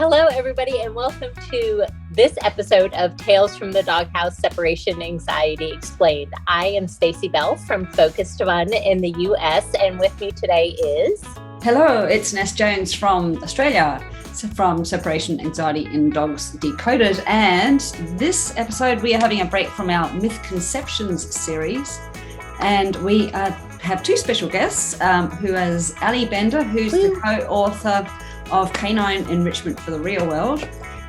Hello, everybody, and welcome to this episode of Tales from the Doghouse Separation Anxiety Explained. I am Stacey Bell from Focused Fun in the US, and with me today is... Hello, it's Ness Jones from Australia, from Separation Anxiety in Dogs Decoded. And this episode, we are having a break from our Mythconceptions series. And we have two special guests, who is Allie Bender, who's the co-author of Canine Enrichment for the Real World,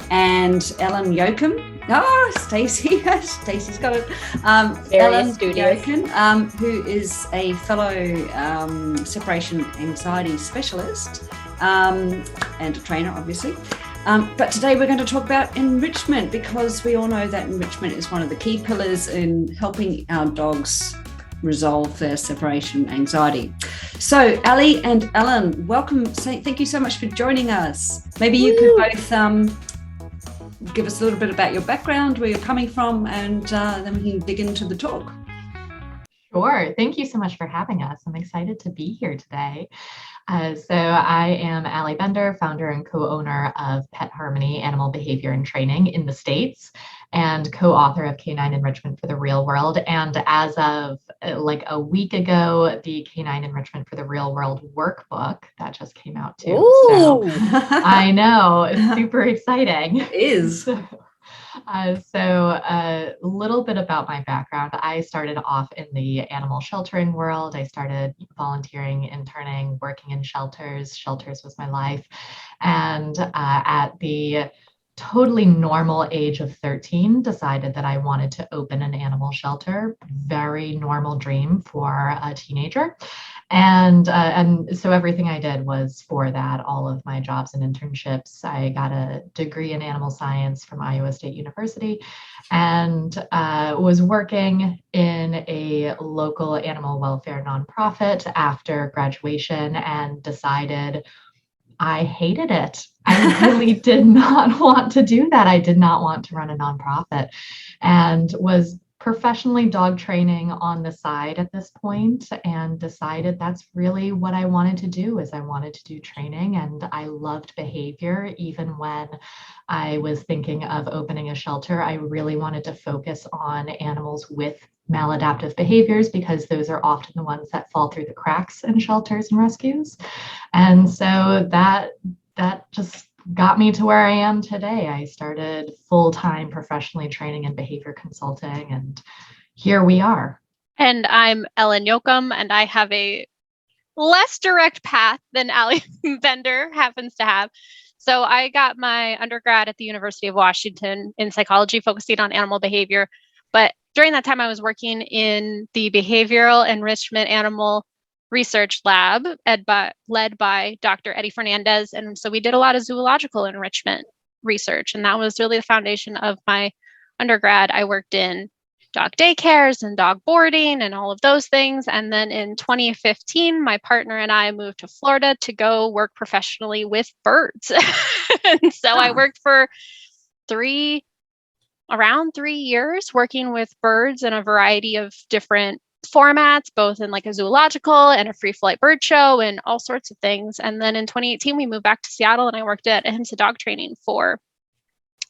and Ellen Yoakum. Oh, Stacey's got it. Ellen Yoakum, who is a fellow separation anxiety specialist and a trainer, obviously. But today we're going to talk about enrichment, because we all know that enrichment is one of the key pillars in helping our dogs resolve their separation anxiety. So, Allie and Ellen, welcome. Thank you so much for joining us. Maybe you could both give us a little bit about your background, where you're coming from, and then we can dig into the talk. Sure. Thank you so much for having us. I'm excited to be here today. So I am Allie Bender, founder and co-owner of Pet Harmony Animal Behavior and Training in the States, and co-author of Canine Enrichment for the Real World. And as of like a week ago, the Canine Enrichment for the Real World workbook that just came out too. Ooh. So I know, it's super exciting. It is. So a little bit about my background. I started off in the animal sheltering world. I started volunteering, interning, working in shelters. Shelters was my life. And at the totally normal age of 13, decided that I wanted to open an animal shelter. Very normal dream for a teenager. And so everything I did was for that, all of my jobs and internships. I got a degree in animal science from Iowa State University, and was working in a local animal welfare nonprofit after graduation, and decided I hated it. I really did not want to do that. I did not want to run a nonprofit, and was professionally dog training on the side at this point, and decided that's really what I wanted to do. Is I wanted to do training, and I loved behavior. Even when I was thinking of opening a shelter, I really wanted to focus on animals with maladaptive behaviors, because those are often the ones that fall through the cracks in shelters and rescues. And so that just got me to where I am today. I started full-time professionally training in behavior consulting, and here we are. And I'm Ellen Yoakum, and I have a less direct path than Allie Bender happens to have. So I got my undergrad at the University of Washington in psychology, focusing on animal behavior. But during that time, I was working in the behavioral enrichment animal research lab led by Dr. Eddie Fernandez. And so we did a lot of zoological enrichment research. And that was really the foundation of my undergrad. I worked in dog daycares and dog boarding and all of those things. And then in 2015, my partner and I moved to Florida to go work professionally with birds. And so I worked for around 3 years working with birds in a variety of different formats, both in like a zoological and a free flight bird show and all sorts of things. And then in 2018, we moved back to Seattle, and I worked at Ahimsa Dog Training for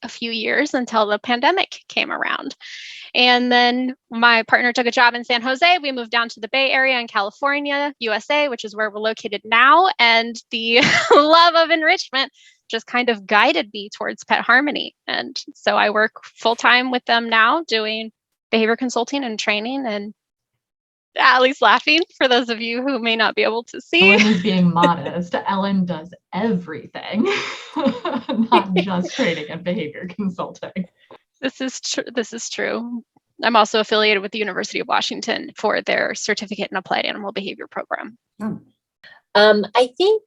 a few years until the pandemic came around. And then my partner took a job in San Jose. We moved down to the Bay Area in California, USA, which is where we're located now. And the love of enrichment just kind of guided me towards Pet Harmony. And so I work full-time with them now, doing behavior consulting and training. And Allie's laughing, for those of you who may not be able to see. Ellen is being modest. Ellen does everything, not just training and behavior consulting. This is true. I'm also affiliated with the University of Washington for their certificate in applied animal behavior program. I think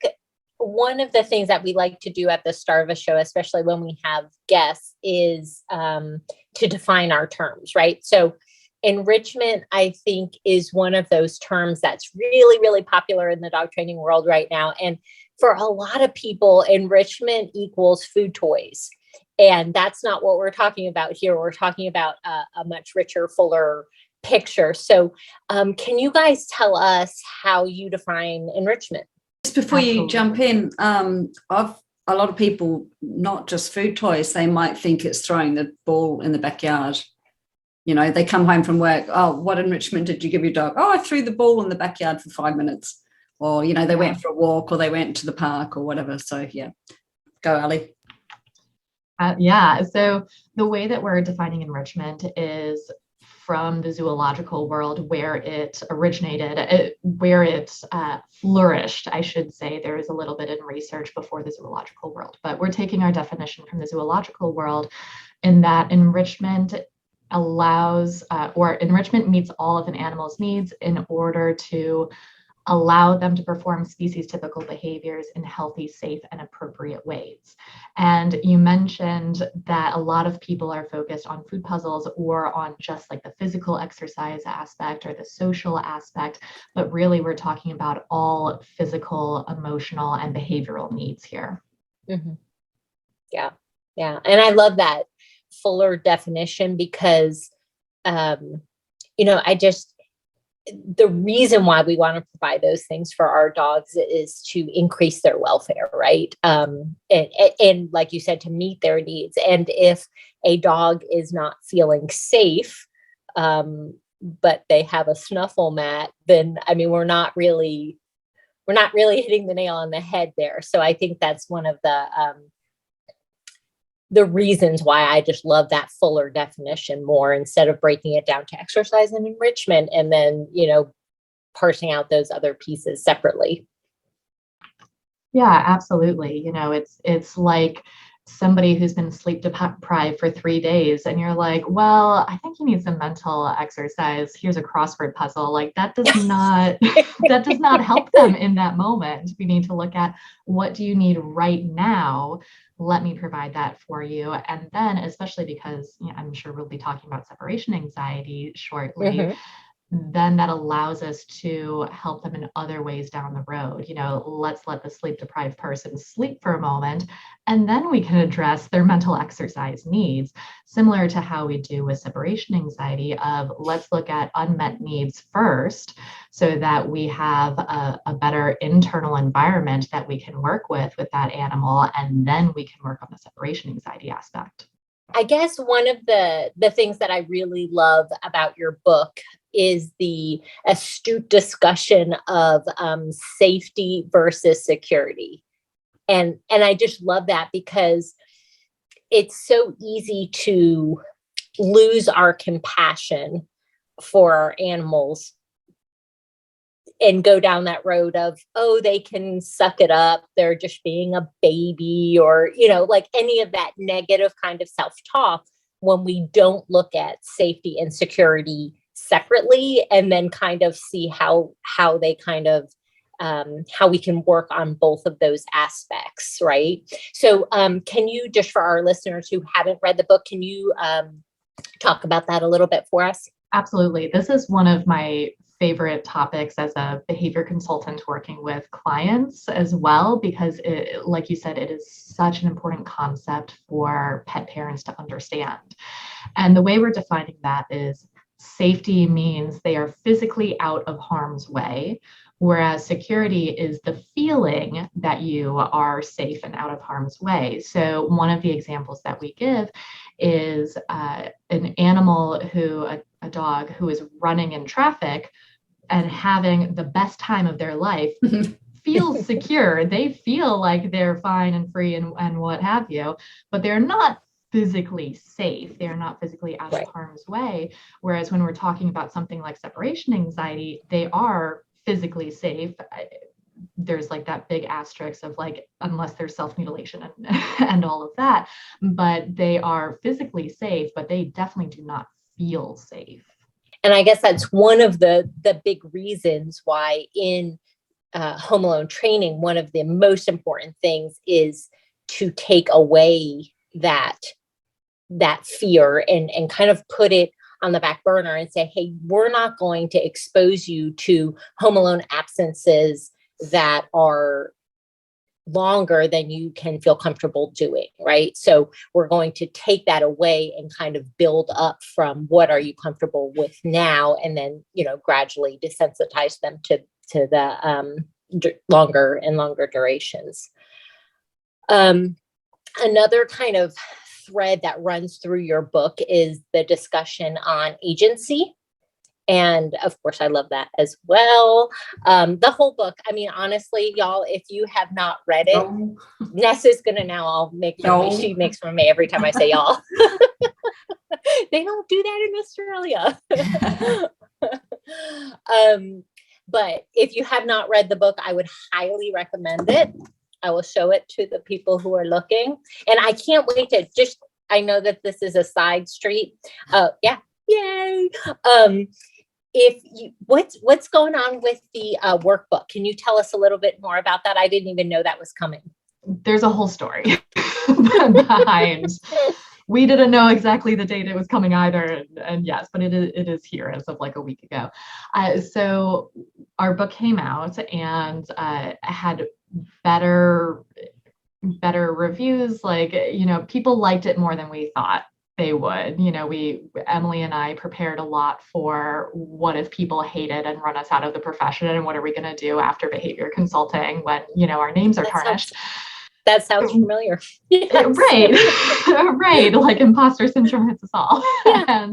one of the things that we like to do at the start of a show, especially when we have guests, is to define our terms, right? So enrichment, I think, is one of those terms that's really, really popular in the dog training world right now. And for a lot of people, enrichment equals food toys. And that's not what we're talking about here. We're talking about a much richer, fuller picture. So can you guys tell us how you define enrichment? Just before you jump in, I've a lot of people, not just food toys, they might think it's throwing the ball in the backyard. They come home from work. Oh, what enrichment did you give your dog? Oh, I threw the ball in the backyard for 5 minutes. Or, they went for a walk, or they went to the park or whatever. So, yeah. Go, Allie. So the way that we're defining enrichment is from the zoological world, where it originated, where it flourished, I should say. There is a little bit in research before the zoological world, but we're taking our definition from the zoological world in that enrichment allows, or enrichment meets all of an animal's needs in order to allow them to perform species typical behaviors in healthy, safe, and appropriate ways. And you mentioned that a lot of people are focused on food puzzles or on just like the physical exercise aspect or the social aspect, but really we're talking about all physical, emotional, and behavioral needs here. Mm-hmm. Yeah. And I love that fuller definition because, the reason why we want to provide those things for our dogs is to increase their welfare, right? And like you said, to meet their needs. And if a dog is not feeling safe, but they have a snuffle mat, then, we're not really hitting the nail on the head there. So I think that's one of the reasons why I just love that fuller definition more, instead of breaking it down to exercise and enrichment and then, parsing out those other pieces separately. Yeah, absolutely. It's like somebody who's been sleep deprived for 3 days and you're like, well, I think you need some mental exercise. Here's a crossword puzzle. Like that does not that does not help them in that moment. We need to look at, what do you need right now? Let me provide that for you. And then, especially because I'm sure we'll be talking about separation anxiety shortly, Mm-hmm. then that allows us to help them in other ways down the road. Let's let the sleep deprived person sleep for a moment, and then we can address their mental exercise needs, similar to how we do with separation anxiety of, let's look at unmet needs first so that we have a better internal environment that we can work with that animal, and then we can work on the separation anxiety aspect. I guess one of the things that I really love about your book is the astute discussion of safety versus security. And I just love that because it's so easy to lose our compassion for our animals and go down that road of, oh, they can suck it up, they're just being a baby, or, like any of that negative kind of self-talk, when we don't look at safety and security separately and then kind of see how they kind of, how we can work on both of those aspects, right? So can you, just for our listeners who haven't read the book, can you talk about that a little bit for us? Absolutely. This is one of my favorite topics as a behavior consultant working with clients as well, because like you said, it is such an important concept for pet parents to understand. And the way we're defining that is, safety means they are physically out of harm's way, whereas security is the feeling that you are safe and out of harm's way. So one of the examples that we give is an animal a dog who is running in traffic and having the best time of their life feels secure. They feel like they're fine and free and what have you, but they're not physically safe. They're not physically out of harm's way. Whereas when we're talking about something like separation anxiety, they are physically safe. There's like that big asterisk of like, unless there's self-mutilation and all of that, but they are physically safe, but they definitely do not feel safe. And I guess that's one of the big reasons why in Home Alone training, one of the most important things is to take away that fear and kind of put it on the back burner and say, hey, we're not going to expose you to Home Alone absences that are longer than you can feel comfortable doing, right? So we're going to take that away and kind of build up from what are you comfortable with now, and then, gradually desensitize them to the longer and longer durations. Another kind of thread that runs through your book is the discussion on agency. And of course, I love that as well. The whole book, I mean, honestly, y'all, if you have not read it, Ness is going to now all make fun of me. She makes fun of me every time I say y'all. They don't do that in Australia. But if you have not read the book, I would highly recommend it. I will show it to the people who are looking. And I can't wait to I know that this is a side street. Yeah. Yay. What's going on with the workbook? Can you tell us a little bit more about that? I didn't even know that was coming. There's a whole story behind. We didn't know exactly the date it was coming either, and yes, but it is here as of like a week ago. So our book came out and had better reviews. Like, people liked it more than we thought they would. Emily and I prepared a lot for what if people hate it and run us out of the profession, and what are we going to do after behavior consulting when, our names are tarnished. That sounds familiar. Yes. Right. Like imposter syndrome hits us all. Yeah.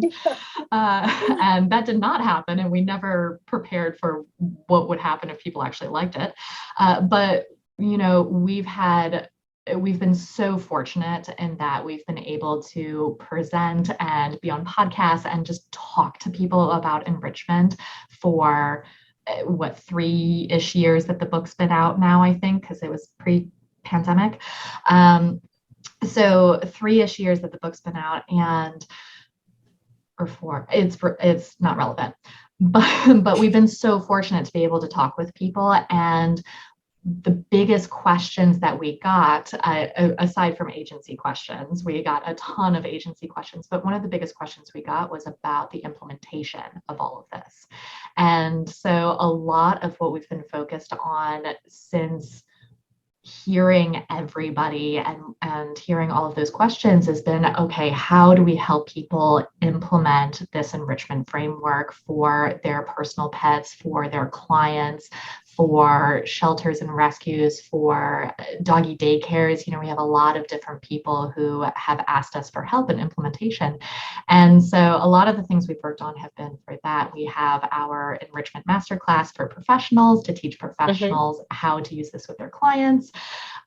And that did not happen. And we never prepared for what would happen if people actually liked it. But, we've been so fortunate in that we've been able to present and be on podcasts and just talk to people about enrichment for 3-ish years that the book's been out now, I think, because it was pre-pandemic. So 3-ish years that the book's been out, or 4, it's not relevant, but we've been so fortunate to be able to talk with people. And the biggest questions that we got, aside from agency questions, we got a ton of agency questions, but one of the biggest questions we got was about the implementation of all of this. And so a lot of what we've been focused on since hearing everybody and hearing all of those questions has been, okay, how do we help people implement this enrichment framework for their personal pets, for their clients, for shelters and rescues, for doggy daycares? We have a lot of different people who have asked us for help in implementation. And so a lot of the things we've worked on have been for that. We have our enrichment masterclass for professionals to teach professionals how to use this with their clients.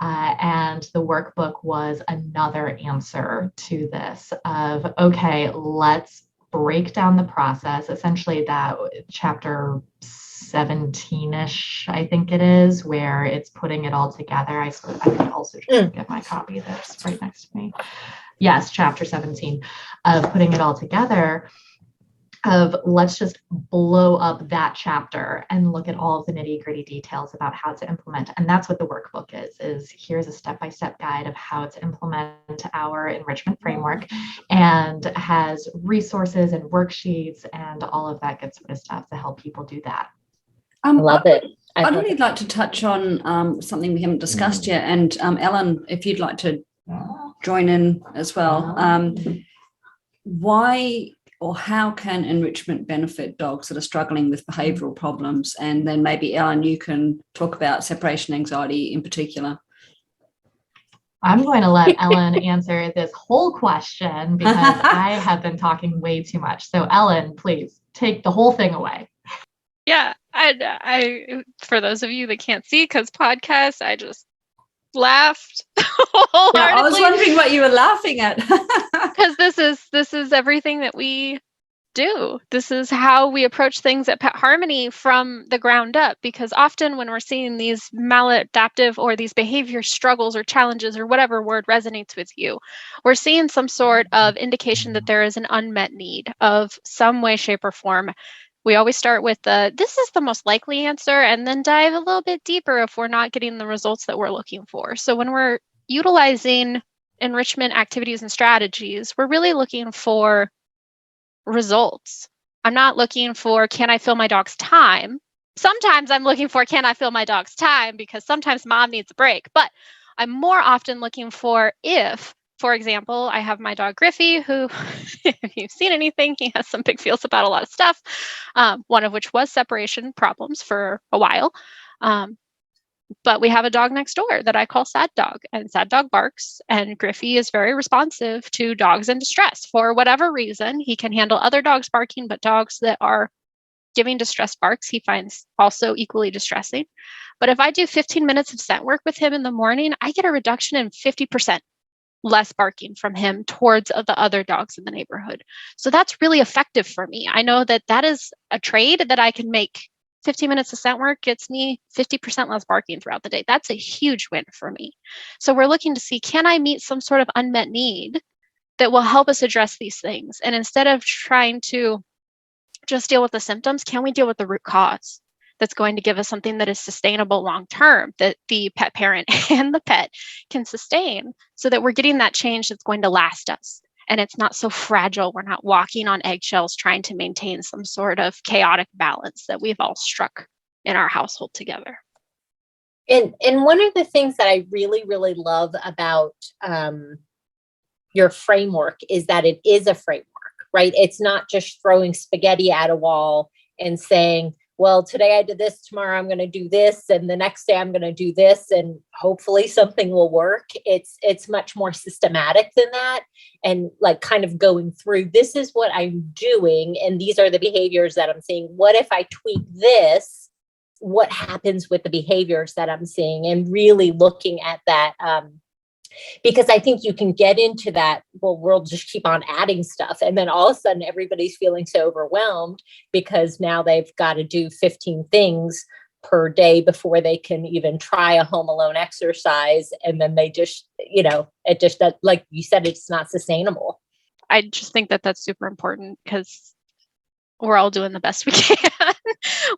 And the workbook was another answer to this of, okay, let's break down the process. Essentially that chapter 17-ish, I think it is, where it's putting it all together. I could also just get my copy that's right next to me. Yes, chapter 17 of putting it all together, of let's just blow up that chapter and look at all of the nitty-gritty details about how to implement. And that's what the workbook is here's a step-by-step guide of how to implement our enrichment framework, and has resources and worksheets and all of that good sort of stuff to help people do that. I love it. I'd really like to touch on something we haven't discussed yet. And Ellen, if you'd like to join in as well. Why or how can enrichment benefit dogs that are struggling with behavioural problems? And then maybe, Ellen, you can talk about separation anxiety in particular. I'm going to let Ellen answer this whole question because I have been talking way too much. So Ellen, please take the whole thing away. Yeah, I for those of you that can't see because podcasts, I just laughed wholeheartedly. Yeah, I was wondering what you were laughing at. Because this is everything that we do. This is how we approach things at Pet Harmony from the ground up. Because often when we're seeing these maladaptive or these behavior struggles or challenges or whatever word resonates with you, we're seeing some sort of indication that there is an unmet need of some way, shape, or form. We always start with this is the most likely answer, and then dive a little bit deeper if we're not getting the results that we're looking for. So when we're utilizing enrichment activities and strategies, we're really looking for results. I'm not looking for, can I fill my dog's time? Sometimes I'm looking for, can I fill my dog's time? Because sometimes mom needs a break. But I'm more often looking for if, for example, I have my dog Griffey, who, if you've seen anything, he has some big feels about a lot of stuff, one of which was separation problems for a while. But we have a dog next door that I call Sad Dog, and Sad Dog barks, and Griffey is very responsive to dogs in distress. For whatever reason, he can handle other dogs barking, but dogs that are giving distress barks, he finds also equally distressing. But if I do 15 minutes of scent work with him in the morning, I get a reduction in 50% less barking from him towards the other dogs in the neighborhood. So that's really effective for me. I know that that is a trade that I can make. 15 minutes of scent work gets me 50% less barking throughout the day. That's a huge win for me. So we're looking to see, can I meet some sort of unmet need that will help us address these things? And instead of trying to just deal with the symptoms, can we deal with the root cause that's going to give us something that is sustainable long term, that the pet parent and the pet can sustain, so that we're getting that change that's going to last us? And it's not so fragile. We're not walking on eggshells trying to maintain some sort of chaotic balance that we've all struck in our household together. And one of the things that I really, really love about your framework is that it is a framework, right? It's not just throwing spaghetti at a wall and saying, well, today I did this, tomorrow I'm going to do this, and the next day I'm going to do this, and hopefully something will work. It's much more systematic than that. And like kind of going through, this is what I'm doing, and these are the behaviors that I'm seeing. What if I tweak this? What happens with the behaviors that I'm seeing? And really looking at that, because I think you can get into that, well, we'll just keep on adding stuff. And then all of a sudden everybody's feeling so overwhelmed because now they've got to do 15 things per day before they can even try a home alone exercise. And then they just, it just, that, like you said, it's not sustainable. I just think that that's super important, because we're all doing the best we can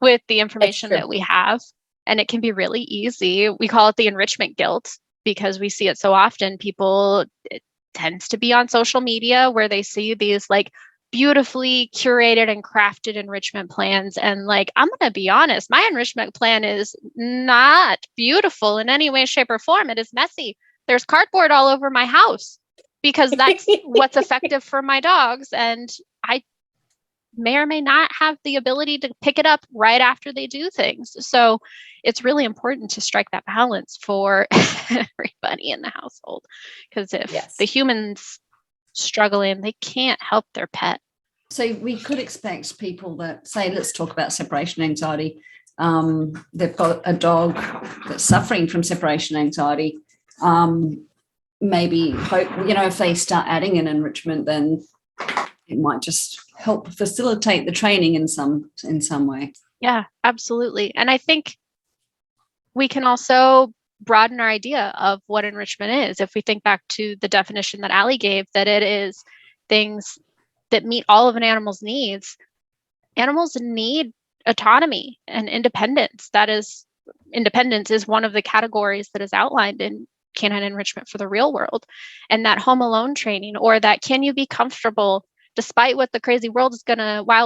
with the information that we have. And it can be really easy. We call it the enrichment guilt, because we see it so often. It tends to be on social media where they see these like beautifully curated and crafted enrichment plans. And like, I'm going to be honest, my enrichment plan is not beautiful in any way, shape, or form. It is messy. There's cardboard all over my house because that's what's effective for my dogs. And I may or may not have the ability to pick it up right after they do things. So it's really important to strike that balance for everybody in the household. Because if the human's struggling, they can't help their pet. So we could expect people that say, let's talk about separation anxiety. They've got a dog that's suffering from separation anxiety. Maybe hope, if they start adding an enrichment, then it might just help facilitate the training in some way. Yeah, absolutely. And I think we can also broaden our idea of what enrichment is. If we think back to the definition that Allie gave, that it is things that meet all of an animal's needs. Animals need autonomy and independence. Independence is one of the categories that is outlined in canine enrichment for the real world. And that home alone training, or that can you be comfortable despite what the crazy wild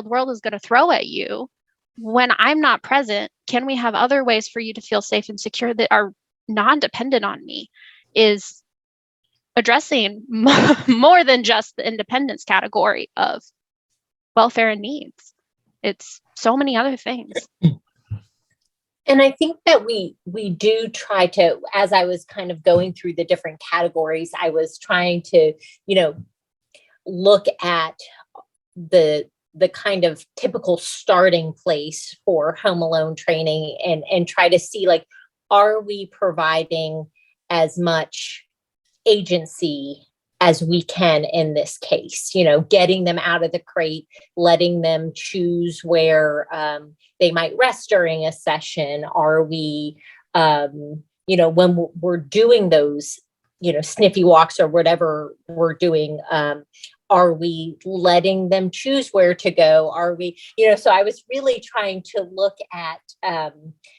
world is going to throw at you, when I'm not present, can we have other ways for you to feel safe and secure that are non-dependent on me, is addressing more than just the independence category of welfare and needs. It's so many other things. And I think that we do try to, as I was kind of going through the different categories, I was trying to, look at the kind of typical starting place for home alone training and try to see, like, are we providing as much agency as we can in this case, getting them out of the crate, letting them choose where they might rest during a session. Are we, when we're doing those, sniffy walks or whatever we're doing, are we letting them choose where to go? Are we, so I was really trying to look at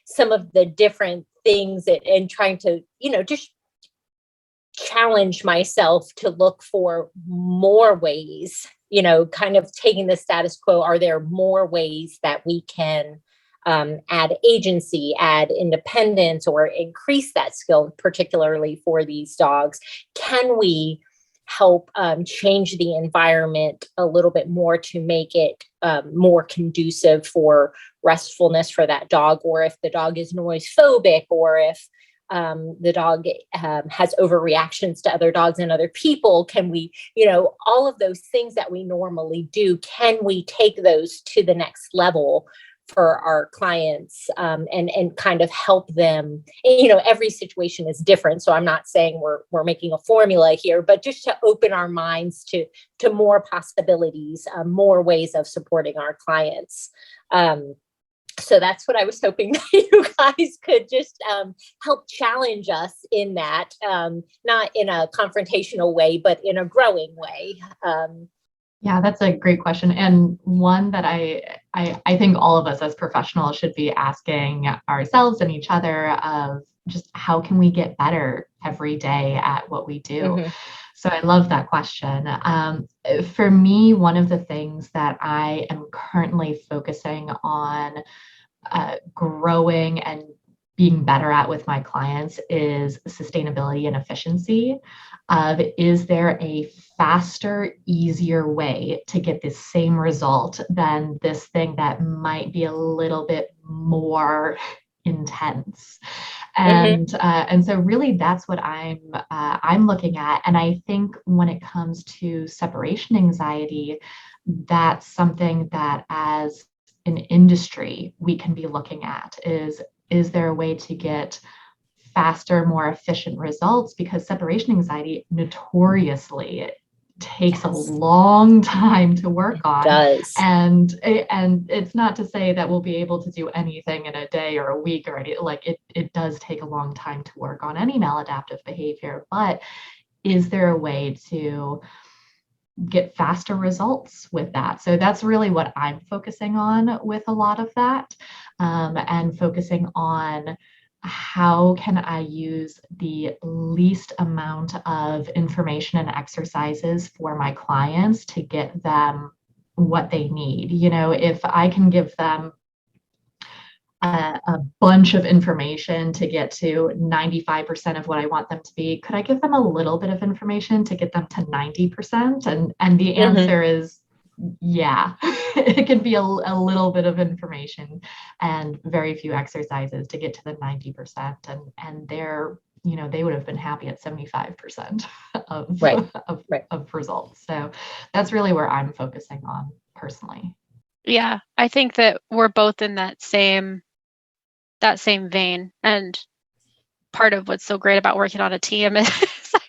some of the different things and trying to, just challenge myself to look for more ways, kind of taking the status quo. Are there more ways that we can add agency, add independence, or increase that skill, particularly for these dogs? Can we help change the environment a little bit more to make it more conducive for restfulness for that dog, or if the dog is noise phobic, or if the dog has overreactions to other dogs and other people. Can we, all of those things that we normally do, can we take those to the next level for our clients, and kind of help them? Every situation is different. So I'm not saying we're making a formula here, but just to open our minds to more possibilities, more ways of supporting our clients. So that's what I was hoping that you guys could just help challenge us in that, not in a confrontational way, but in a growing way. Yeah, that's a great question. And one that I think all of us as professionals should be asking ourselves and each other of just how can we get better every day at what we do? Mm-hmm. So I love that question. For me, one of the things that I am currently focusing on growing and being better at with my clients is sustainability and efficiency. Is there a faster, easier way to get the same result than this thing that might be a little bit more intense? And and so really that's what I'm looking at. And I think when it comes to separation anxiety, that's something that as an industry we can be looking at is there a way to get faster, more efficient results? Because separation anxiety notoriously takes a long time to work on. It does. And it's not to say that we'll be able to do anything in a day or a week or any, like it does take a long time to work on any maladaptive behavior, but is there a way to get faster results with that? So that's really what I'm focusing on with a lot of that, and focusing on how can I use the least amount of information and exercises for my clients to get them what they need. If I can give them a bunch of information to get to 95% of what I want them to be, could I give them a little bit of information to get them to 90%? And the answer is yeah. It can be a little bit of information and very few exercises to get to the 90%. And they're, they would have been happy at 75% of results. So that's really where I'm focusing on personally. Yeah, I think that we're both in that same vein. And part of what's so great about working on a team is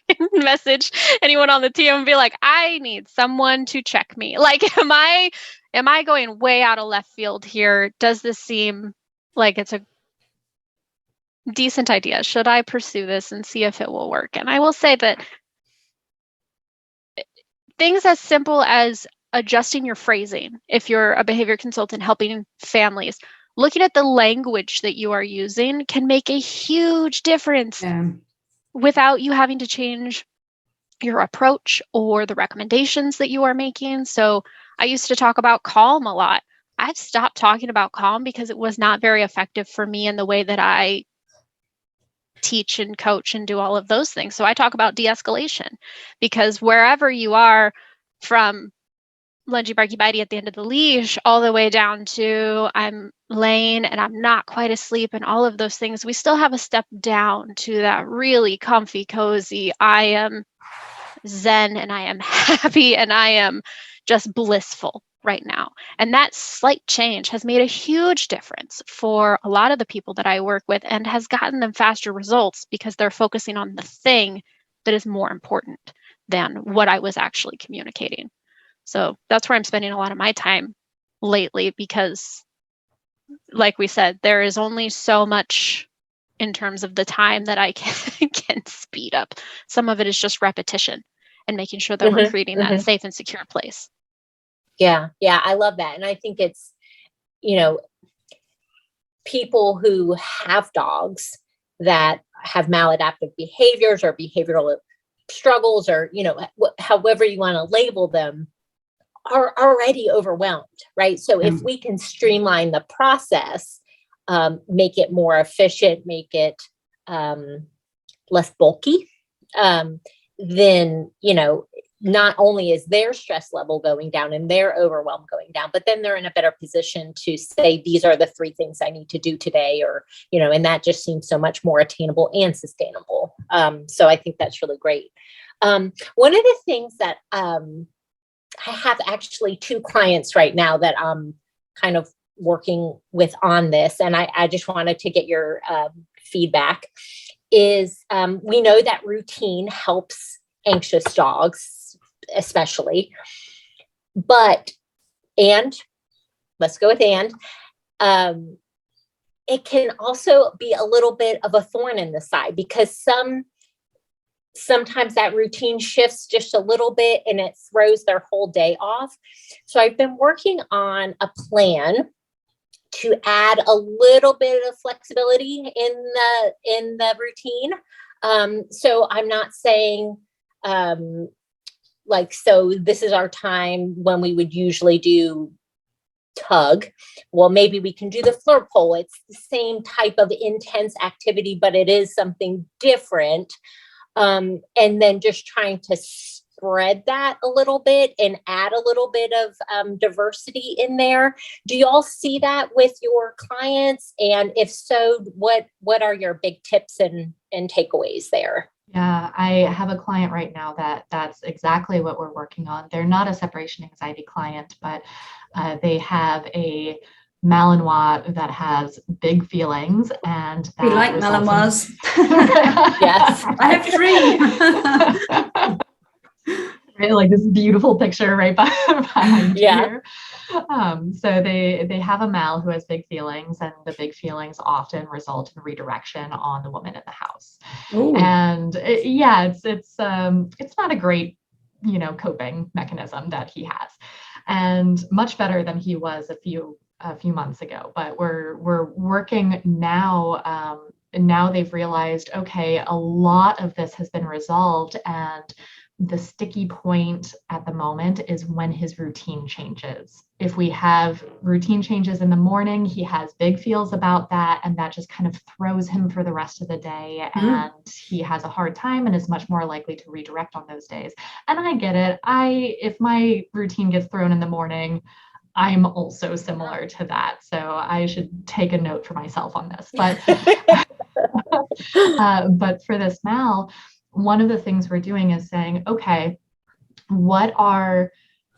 I can message anyone on the team and be like, I need someone to check me. Like, am I going way out of left field here? Does this seem like it's a decent idea? Should I pursue this and see if it will work? And I will say that things as simple as adjusting your phrasing, if you're a behavior consultant helping families, looking at the language that you are using can make a huge difference. Yeah. Without you having to change your approach or the recommendations that you are making. So I used to talk about calm a lot. I've stopped talking about calm because it was not very effective for me in the way that I teach and coach and do all of those things. So I talk about de-escalation, because wherever you are, from lungy, barky, bitey at the end of the leash, all the way down to I'm laying and I'm not quite asleep and all of those things, we still have a step down to that really comfy, cozy, I am zen and I am happy and I am just blissful right now. And that slight change has made a huge difference for a lot of the people that I work with and has gotten them faster results because they're focusing on the thing that is more important than what I was actually communicating. So that's where I'm spending a lot of my time lately, because like we said, there is only so much in terms of the time that I can speed up. Some of it is just repetition and making sure that we're creating that safe and secure place. Yeah. I love that. And I think it's, people who have dogs that have maladaptive behaviors or behavioral struggles, or, however you want to label them, are already overwhelmed, right? So if we can streamline the process, make it more efficient, make it less bulky, then, not only is their stress level going down and their overwhelm going down, but then they're in a better position to say, these are the 3 things I need to do today, or, and that just seems so much more attainable and sustainable. So I think that's really great. One of the things that I have actually 2 clients right now that I'm kind of working with on this, and I just wanted to get your feedback, is we know that routine helps anxious dogs, especially, and let's go with it can also be a little bit of a thorn in the side, because sometimes that routine shifts just a little bit and it throws their whole day off. So I've been working on a plan to add a little bit of flexibility in the routine. So I'm not saying so this is our time when we would usually do tug. Well, maybe we can do the flirt pole. It's the same type of intense activity, but it is something different. And then just trying to spread that a little bit and add a little bit of diversity in there. Do you all see that with your clients? And if so, what are your big tips and takeaways there? Yeah, I have a client right now that's exactly what we're working on. They're not a separation anxiety client, but they have a Malinois that has big feelings, and we like Malinois. Yes, I have 3. Right, like this beautiful picture right behind here. So they have a Mal who has big feelings, and the big feelings often result in redirection on the woman in the house. Ooh. And it's not a great coping mechanism that he has, and much better than he was a few months ago. But we're working now. Now they've realized, okay, a lot of this has been resolved, and the sticky point at the moment is when his routine changes. If we have routine changes in the morning, he has big feels about that, and that just kind of throws him for the rest of the day, and he has a hard time and is much more likely to redirect on those days. And I get it. If my routine gets thrown in the morning, I'm also similar to that. So I should take a note for myself on this. But but for this Mal, one of the things we're doing is saying, okay, what are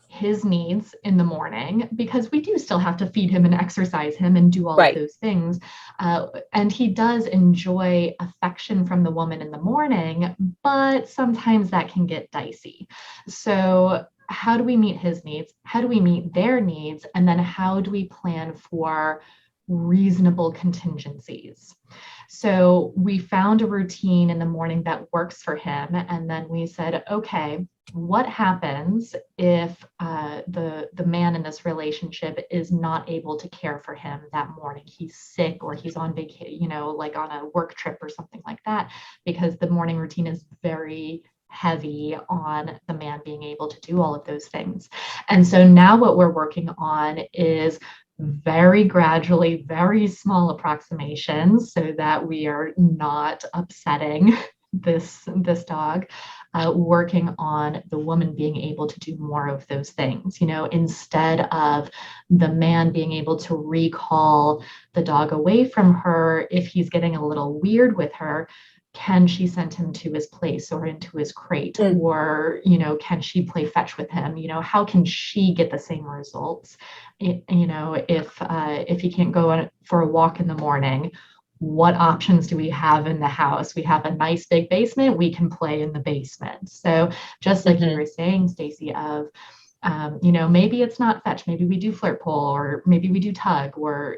his needs in the morning? Because we do still have to feed him and exercise him and do all of those things. And he does enjoy affection from the woman in the morning, but sometimes that can get dicey. So how do we meet his needs? How do we meet their needs? And then how do we plan for reasonable contingencies? So we found a routine in the morning that works for him. And then we said, okay, what happens if the man in this relationship is not able to care for him that morning? He's sick, or he's on vacation, like on a work trip or something like that, because the morning routine is very heavy on the man being able to do all of those things. And so now what we're working on is very gradually, very small approximations, so that we are not upsetting this dog, working on the woman being able to do more of those things. Instead of the man being able to recall the dog away from her if he's getting a little weird with her, can she send him to his place or into his crate? Or, can she play fetch with him? How can she get the same results? If he can't go for a walk in the morning, what options do we have in the house? We have a nice big basement. We can play in the basement. So just like you were saying, Stacey, of maybe it's not fetch, maybe we do flirt pole, or maybe we do tug, or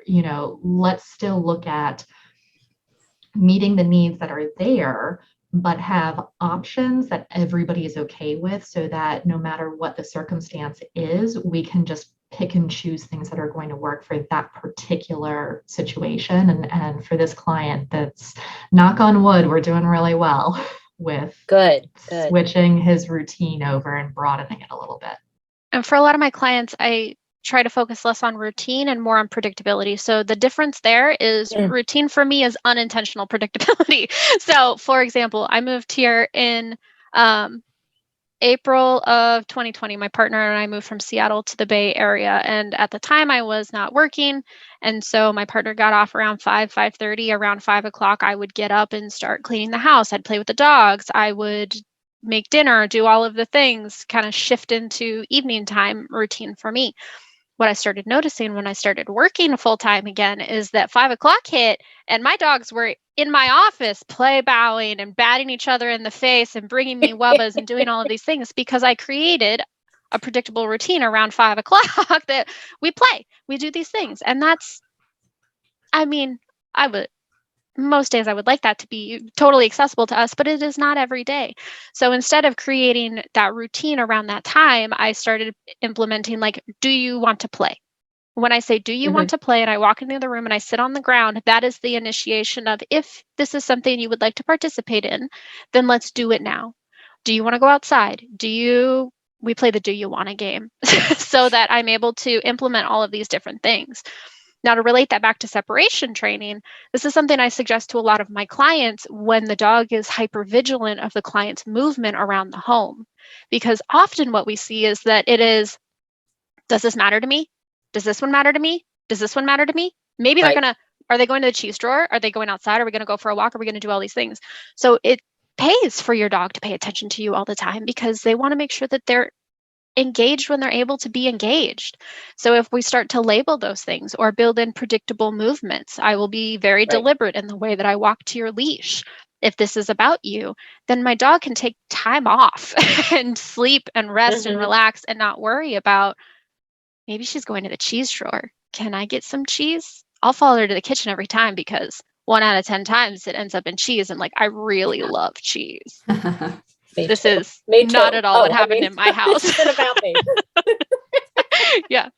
let's still look at meeting the needs that are there, but have options that everybody is okay with, so that no matter what the circumstance is, we can just pick and choose things that are going to work for that particular situation. And for this client, that's, knock on wood, we're doing really well with good switching his routine over and broadening it a little bit. And for a lot of my clients, I try to focus less on routine and more on predictability. So the difference there is routine for me is unintentional predictability. So for example, I moved here in April of 2020, my partner and I moved from Seattle to the Bay Area. And at the time I was not working. And so my partner got off around 5:30. Around 5 o'clock, I would get up and start cleaning the house. I'd play with the dogs. I would make dinner, do all of the things, kind of shift into evening time routine for me. What I started noticing when I started working full time again is that 5 o'clock hit and my dogs were in my office play bowing and batting each other in the face and bringing me wubbas and doing all of these things because I created a predictable routine around 5 o'clock that we play, we do these things. And that's, I mean, I would, most days I would like that to be totally accessible to us, but it is not every day. So instead of creating that routine around that time, I started implementing like, do you want to play? When I say, do you want to play? And I walk into the room and I sit on the ground, that is the initiation of, if this is something you would like to participate in, then let's do it now. Do you want to go outside? We play the do you want to game so that I'm able to implement all of these different things. Now, to relate that back to separation training, this is something I suggest to a lot of my clients when the dog is hypervigilant of the client's movement around the home. Because often what we see is that it is, does this matter to me? Does this one matter to me? Does this one matter to me? Maybe Right. are they going to the cheese drawer? Are they going outside? Are we going to go for a walk? Are we going to do all these things? So it pays for your dog to pay attention to you all the time because they want to make sure that they're engaged when they're able to be engaged. So if we start to label those things or build in predictable movements, I will be very deliberate in the way that I walk to your leash. If this is about you, then my dog can take time off and sleep and rest and relax and not worry about, maybe she's going to the cheese drawer. Can I get some cheese? I'll follow her to the kitchen every time because 1 out of 10 times it ends up in cheese. And like, I really love cheese. This is not at all what happened in my house. This isn't about me. Yeah.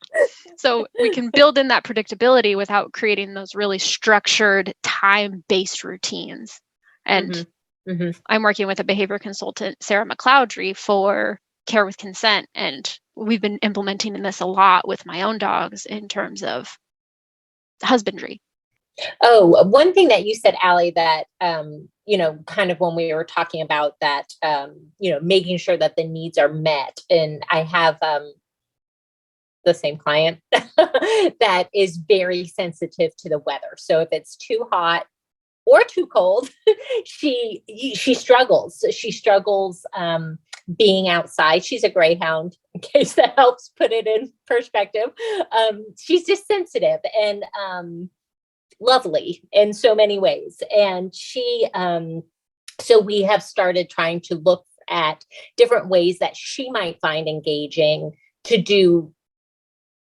So we can build in that predictability without creating those really structured time-based routines. And I'm working with a behavior consultant, Sarah McLeodry, for Care with Consent. And we've been implementing this a lot with my own dogs in terms of husbandry. Oh, one thing that you said, Allie, that, kind of when we were talking about that, making sure that the needs are met. And I have the same client that is very sensitive to the weather. So if it's too hot or too cold, she struggles. She struggles being outside. She's a greyhound, in case that helps put it in perspective. She's just sensitive and lovely in so many ways. And so we have started trying to look at different ways that she might find engaging to do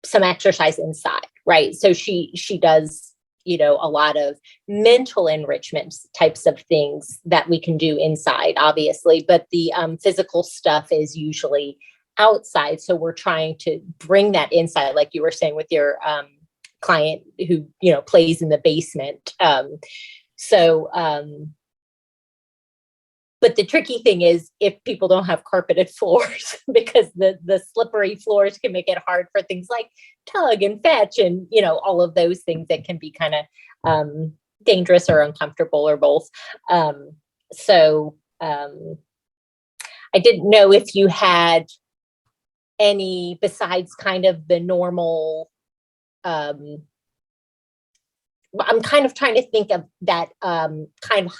some exercise inside, right? So she does, a lot of mental enrichment types of things that we can do inside, obviously, but the physical stuff is usually outside. So we're trying to bring that inside, like you were saying with your client who, plays in the basement. But the tricky thing is if people don't have carpeted floors, because the slippery floors can make it hard for things like tug and fetch and, all of those things that can be kind of dangerous or uncomfortable or both. So I didn't know if you had any, besides kind of the normal, I'm kind of trying to think of that kind of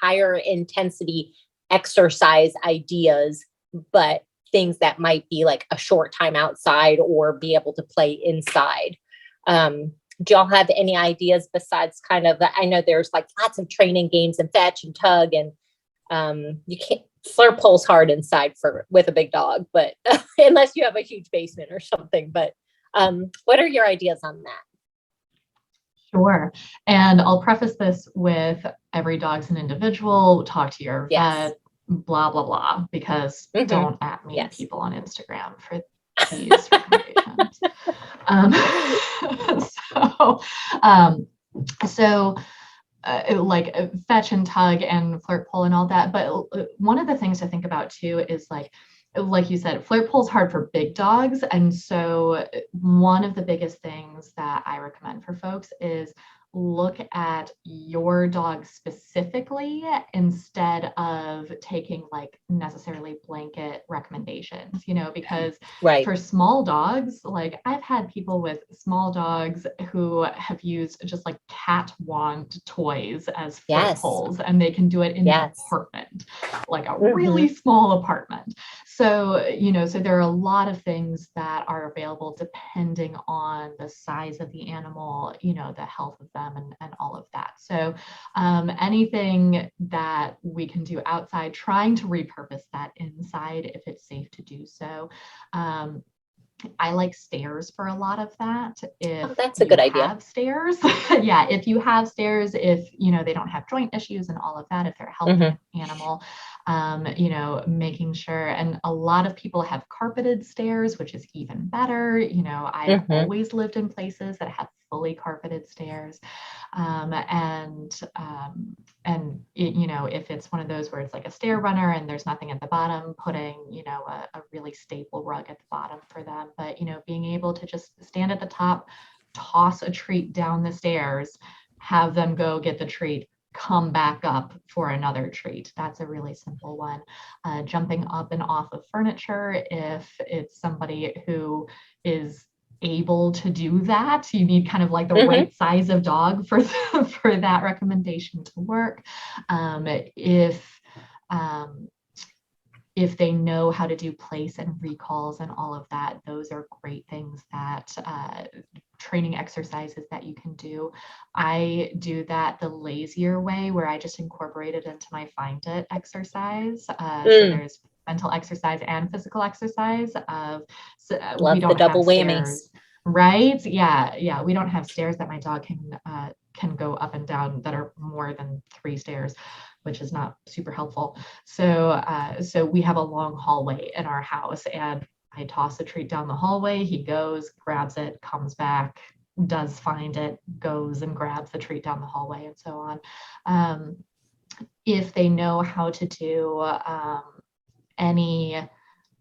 higher intensity exercise ideas, but things that might be like a short time outside or be able to play inside. Do y'all have any ideas besides kind of, I know there's like lots of training games and fetch and tug and you can't flirt poles hard inside with a big dog, but unless you have a huge basement or something, but what are your ideas on that? Sure. And I'll preface this with every dog's an individual, talk to your vet, blah, blah, blah, because don't at me people on Instagram for these recommendations. Like fetch and tug and flirt pole and all that. But one of the things to think about too is like you said, flirt pole's hard for big dogs. And so one of the biggest things that I recommend for folks is look at your dog's specific specifically instead of taking like necessarily blanket recommendations, because Right. for small dogs, like I've had people with small dogs who have used just like cat wand toys as foot Yes. poles, and they can do it in an Yes. apartment, like a really small apartment. So, so there are a lot of things that are available depending on the size of the animal, the health of them and all of that. So anything that we can do outside, trying to repurpose that inside if it's safe to do so. I like stairs for a lot of that. If that's a good idea. Have stairs, yeah. If you have stairs, if they don't have joint issues and all of that, if they're a healthy animal, making sure. And a lot of people have carpeted stairs, which is even better. I've always lived in places that have fully carpeted stairs, if it's one of those where it's like a stair runner and there's nothing at the bottom, putting a really stable rug at the bottom for them. But being able to just stand at the top, toss a treat down the stairs, have them go get the treat, come back up for another treat. That's a really simple one. Jumping up and off of furniture, if it's somebody who is able to do that, you need kind of like the right size of dog for that recommendation to work. If they know how to do place and recalls and all of that, those are great things that training exercises that you can do. I do that the lazier way, where I just incorporate it into my Find It exercise. So there's mental exercise and physical exercise. Love we don't the double have whammies. stairs, right? Yeah. We don't have stairs that my dog can go up and down that are more than 3 stairs, which is not super helpful. So we have a long hallway in our house, and I toss a treat down the hallway. He goes, grabs it, comes back, does Find It, goes and grabs the treat down the hallway, and so on. If they know how to do any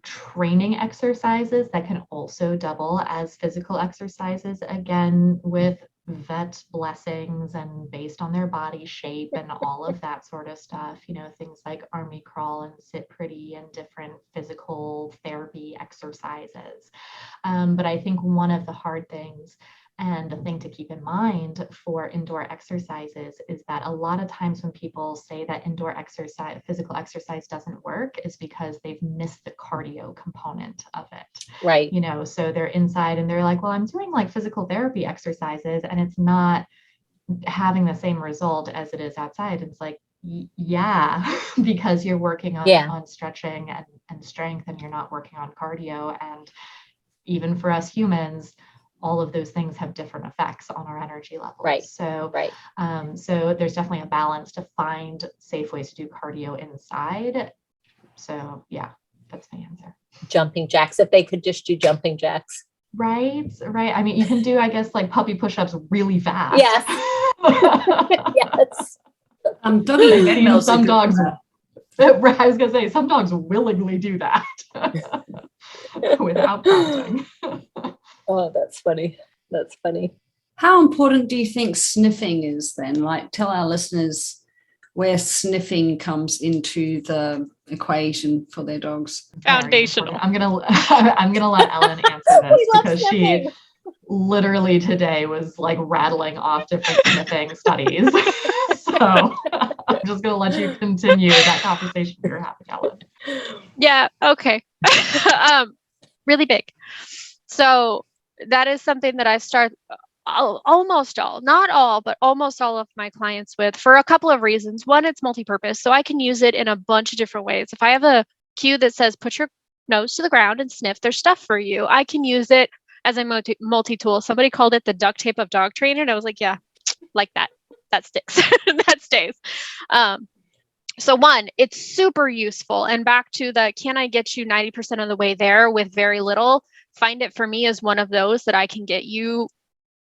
training exercises that can also double as physical exercises, again, with vet blessings and based on their body shape and all of that sort of stuff, things like army crawl and sit pretty and different physical therapy exercises. But I think one of the hard things and the thing to keep in mind for indoor exercises is that a lot of times when people say that indoor exercise, physical exercise doesn't work, is because they've missed the cardio component of it. Right. So they're inside and they're like, well, I'm doing like physical therapy exercises and it's not having the same result as it is outside. It's like, yeah, because you're working on stretching and strength, and you're not working on cardio. And even for us humans, all of those things have different effects on our energy levels. Right. So there's definitely a balance to find safe ways to do cardio inside. So yeah, that's my answer. Jumping jacks, if they could just do jumping jacks. Right. I mean, you can do, I guess, like puppy push-ups really fast. Yes. Yes. Doggy some dogs, I was gonna say, some dogs willingly do that without prompting. Oh, that's funny. That's funny. How important do you think sniffing is then? Like, tell our listeners where sniffing comes into the equation for their dogs. Foundational. I'm gonna let Ellen answer this because she literally today was like rattling off different sniffing studies. So I'm just gonna let you continue that conversation you're having, Ellen. Yeah. Okay. Really big. So that is something that I start almost all, not all, but almost all of my clients with, for a couple of reasons. One, it's multi-purpose, so I can use it in a bunch of different ways. If I have a cue that says, put your nose to the ground and sniff, there's stuff for you. I can use it as a multi-tool. Somebody called it the duct tape of dog training. I was like, yeah, like that. That sticks. That stays. So one, it's super useful. And back to the, can I get you 90% of the way there with very little? Find It for me is one of those that I can get you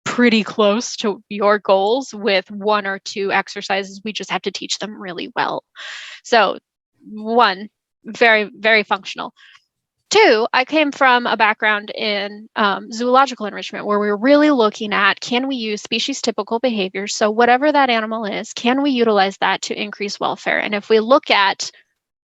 pretty close to your goals with 1 or 2 exercises. We just have to teach them really well. So one, very, very functional. Two, I came from a background in zoological enrichment where we were really looking at, can we use species typical behaviors? So whatever that animal is, can we utilize that to increase welfare? And if we look at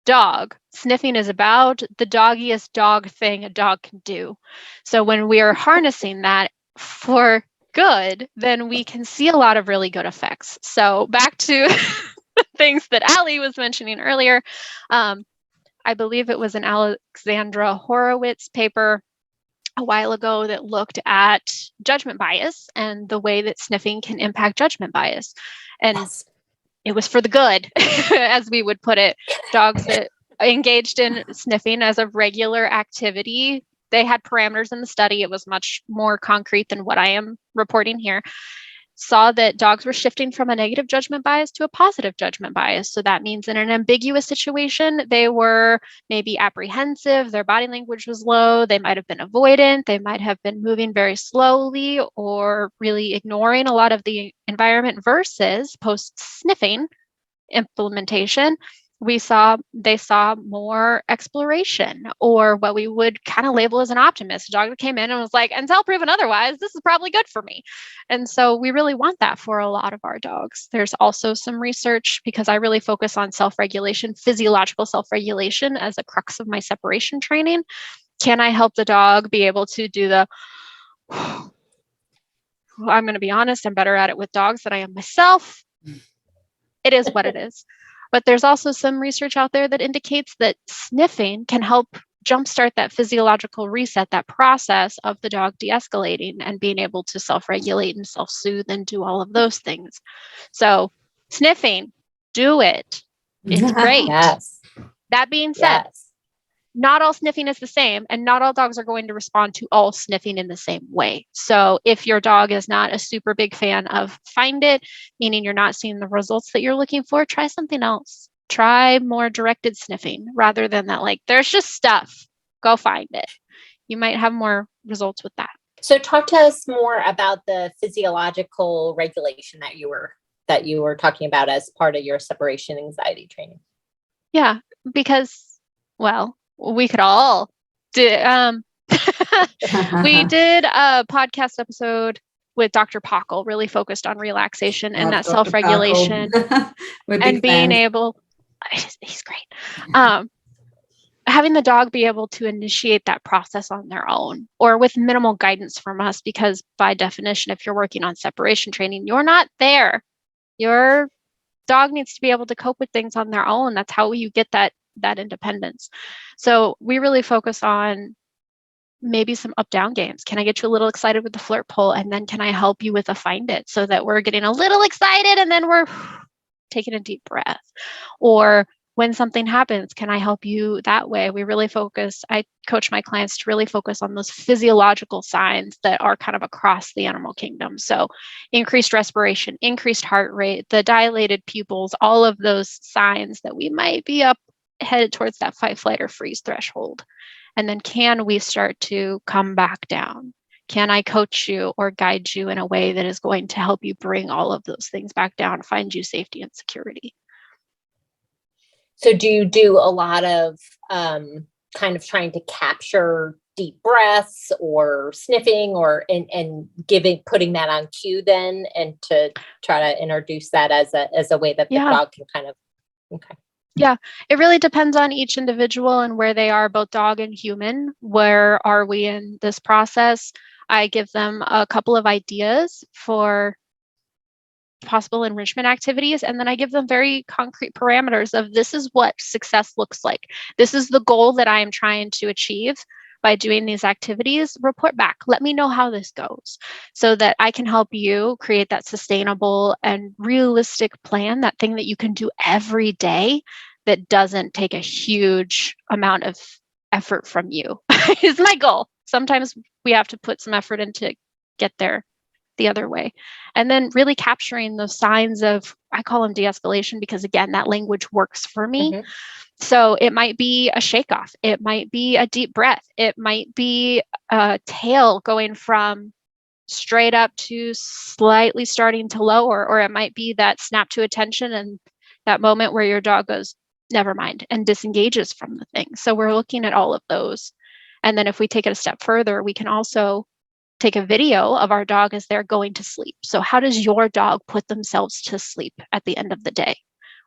dog, sniffing is about the doggiest dog thing a dog can do. So when we are harnessing that for good, then we can see a lot of really good effects. So back to things that Allie was mentioning earlier. I believe it was an Alexandra Horowitz paper a while ago that looked at judgment bias and the way that sniffing can impact judgment bias. And Yes. it was for the good, as we would put it. Dogs that engaged in sniffing as a regular activity, they had parameters in the study. It was much more concrete than what I am reporting here. Saw that dogs were shifting from a negative judgment bias to a positive judgment bias. So that means in an ambiguous situation, they were maybe apprehensive, their body language was low, they might have been avoidant, they might have been moving very slowly or really ignoring a lot of the environment, versus post-sniffing implementation, they saw more exploration, or what we would kind of label as an optimist. A dog that came in and was like, until proven otherwise, this is probably good for me. And so we really want that for a lot of our dogs. There's also some research, because I really focus on self-regulation, physiological self-regulation as a crux of my separation training. Can I help the dog be able to do the I'm going to be honest, I'm better at it with dogs than I am myself. It is what it is. But there's also some research out there that indicates that sniffing can help jumpstart that physiological reset, that process of the dog de-escalating and being able to self-regulate and self-soothe and do all of those things. So sniffing, do it. It's great. Yes. That being said, Yes. not all sniffing is the same, and not all dogs are going to respond to all sniffing in the same way. So if your dog is not a super big fan of find it, meaning you're not seeing the results that you're looking for, try something else. Try more directed sniffing rather than that, like, there's just stuff, go find it. You might have more results with that. So talk to us more about the physiological regulation that you were talking about as part of your separation anxiety training. Yeah, because, well, we could all do. We did a podcast episode with Dr. Pockle, really focused on relaxation and that self-regulation and being able. He's great. Having the dog be able to initiate that process on their own or with minimal guidance from us, because by definition, if you're working on separation training, you're not there. Your dog needs to be able to cope with things on their own. That's how you get that independence. So we really focus on maybe some up-down games. Can I get you a little excited with the flirt pull? And then can I help you with a find it, so that we're getting a little excited and then we're taking a deep breath? Or when something happens, can I help you that way? I coach my clients to really focus on those physiological signs that are kind of across the animal kingdom. So increased respiration, increased heart rate, the dilated pupils, all of those signs that we might be headed towards that fight, flight, or freeze threshold. And then can we start to come back down? Can I coach you or guide you in a way that is going to help you bring all of those things back down, find you safety and security? So do you do a lot of kind of trying to capture deep breaths or sniffing or and putting that on cue then, and to try to introduce that as a way that the dog can kind of, okay. Yeah, it really depends on each individual and where they are, both dog and human. Where are we in this process? I give them a couple of ideas for possible enrichment activities, and then I give them very concrete parameters of, this is what success looks like. This is the goal that I am trying to achieve by doing these activities. Report back. Let me know how this goes, so that I can help you create that sustainable and realistic plan, that thing that you can do every day that doesn't take a huge amount of effort from you is my goal. Sometimes we have to put some effort in to get there the other way. And then really capturing those signs of, I call them de-escalation, because again, that language works for me. Mm-hmm. So it might be a shake off. It might be a deep breath. It might be a tail going from straight up to slightly starting to lower, or it might be that snap to attention and that moment where your dog goes, never mind, and disengages from the thing. So we're looking at all of those And then if we take it a step further, we can also take a video of our dog as they're going to sleep. So how does your dog put themselves to sleep at the end of the day?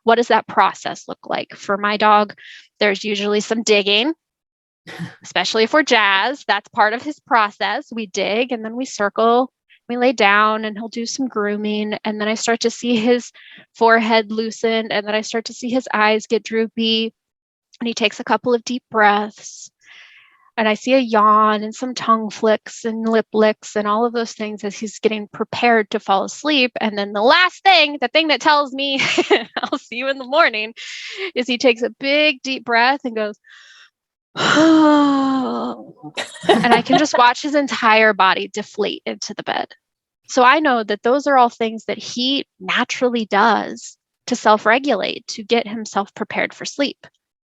What does that process look like? For my dog, there's usually some digging, especially for Jazz. That's part of his process. We dig and then we circle, we lay down, and he'll do some grooming. And then I start to see his forehead loosen, and then I start to see his eyes get droopy, and he takes a couple of deep breaths. And I see a yawn and some tongue flicks and lip licks and all of those things as he's getting prepared to fall asleep. And then the last thing, the thing that tells me I'll see you in the morning, is he takes a big deep breath and goes, oh. And I can just watch his entire body deflate into the bed. So I know that those are all things that he naturally does to self-regulate, to get himself prepared for sleep,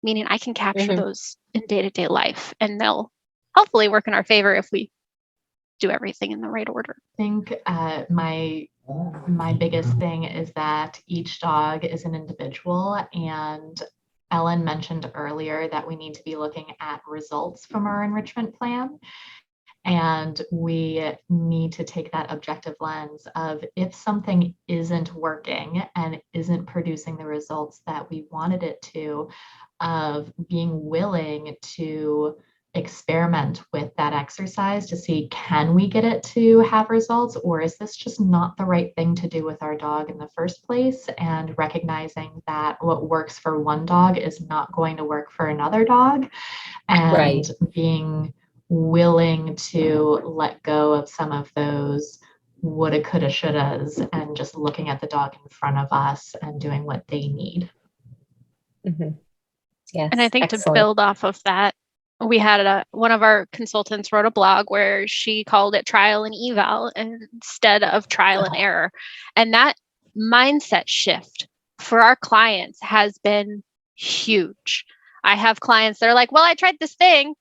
meaning I can capture those in day-to-day life, and they'll hopefully work in our favor if we do everything in the right order. I think my biggest thing is that each dog is an individual, and Ellen mentioned earlier that we need to be looking at results from our enrichment plan. And we need to take that objective lens of, if something isn't working and isn't producing the results that we wanted it to, of being willing to experiment with that exercise to see, can we get it to have results, or is this just not the right thing to do with our dog in the first place? And recognizing that what works for one dog is not going to work for another dog, and being willing to let go of some of those woulda, coulda, shouldas, and just looking at the dog in front of us and doing what they need. Yes, and I think to build off of that, we had one of our consultants wrote a blog where she called it trial and eval instead of trial and error. And that mindset shift for our clients has been huge. I have clients that are like, well, I tried this thing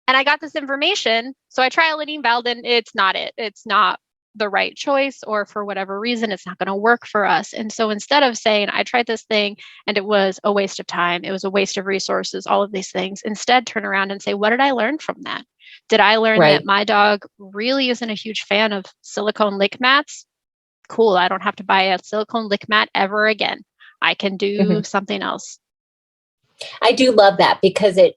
and I got this information, so I trial and eval, and it's not it. It's not the right choice, or for whatever reason, it's not going to work for us. And so instead of saying, I tried this thing and it was a waste of time, it was a waste of resources, all of these things, instead turn around and say, what did I learn from that? Did I learn that my dog really isn't a huge fan of silicone lick mats? Cool. I don't have to buy a silicone lick mat ever again. I can do something else. I do love that, because it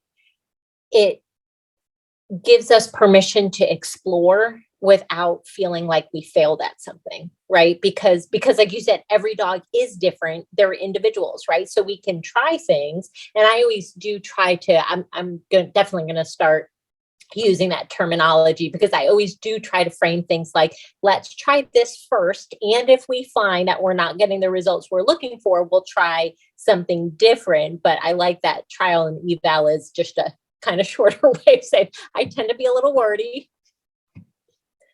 gives us permission to explore without feeling like we failed at something, right? Because like you said, every dog is different. They're individuals, right? So we can try things. And I always do try to, I'm definitely going to start using that terminology, because I always do try to frame things like, let's try this first. And if we find that we're not getting the results we're looking for, we'll try something different. But I like that trial and eval is just a kind of shorter way of saying, I tend to be a little wordy.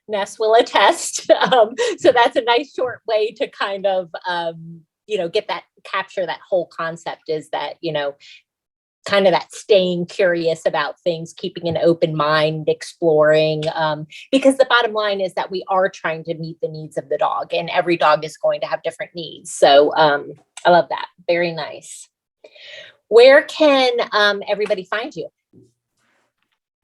Ness will attest. So that's a nice short way to kind of, capture that whole concept, is that, kind of that staying curious about things, keeping an open mind, exploring, because the bottom line is that we are trying to meet the needs of the dog, and every dog is going to have different needs. So I love that. Very nice. Where can everybody find you?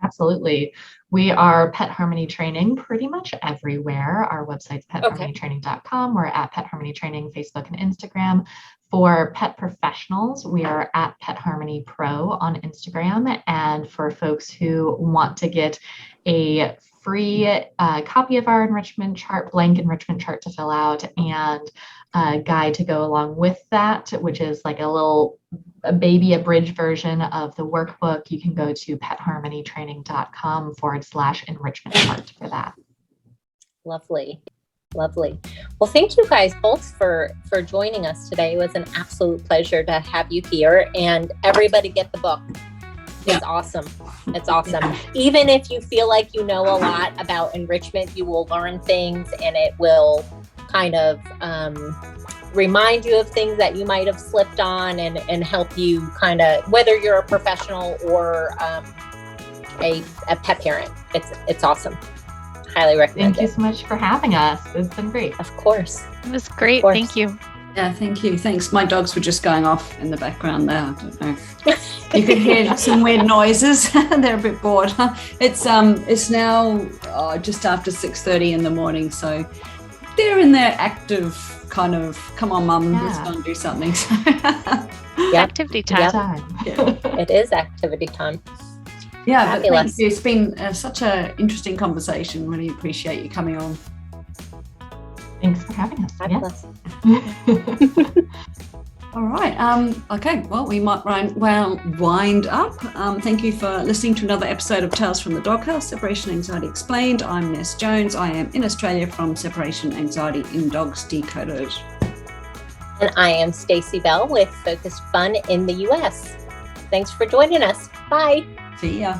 Absolutely. We are Pet Harmony Training pretty much everywhere. Our website's petharmonytraining.com. We're at Pet Harmony Training, Facebook and Instagram. For pet professionals, we are at Pet Harmony Pro on Instagram. And for folks who want to get a free copy of our enrichment chart, blank enrichment chart to fill out, and a guide to go along with that, which is like a baby abridged version of the workbook, you can go to petharmonytraining.com/enrichment chart for that. Lovely. Well, thank you guys both for joining us today. It was an absolute pleasure to have you here, and everybody get the book. It's awesome. It's awesome. Even if you feel like you know a lot about enrichment, you will learn things, and it will kind of remind you of things that you might have slipped on, and help you kind of, whether you're a professional or a pet parent. It's awesome. Highly recommend it. Thank you so much for having us. It's been great. Of course. It was great. Thank you. Yeah, thank you. Thanks. My dogs were just going off in the background there. I don't know. You could hear some weird noises. They're a bit bored. It's now just after 6:30 in the morning, so they're in their active kind of, come on, mum, let's go and do something. So, Activity time. It is activity time. Yeah, but Fabulous. thank you. It's been such an interesting conversation. Really appreciate you coming on. Thanks for having us. Fabulous. All right. Okay. Well, we might wind up. Thank you for listening to another episode of Tales from the Doghouse, Separation Anxiety Explained. I'm Ness Jones. I am in Australia from Separation Anxiety in Dogs Decoded. And I am Stacey Bell with Focused Fun in the US. Thanks for joining us. Bye. See ya.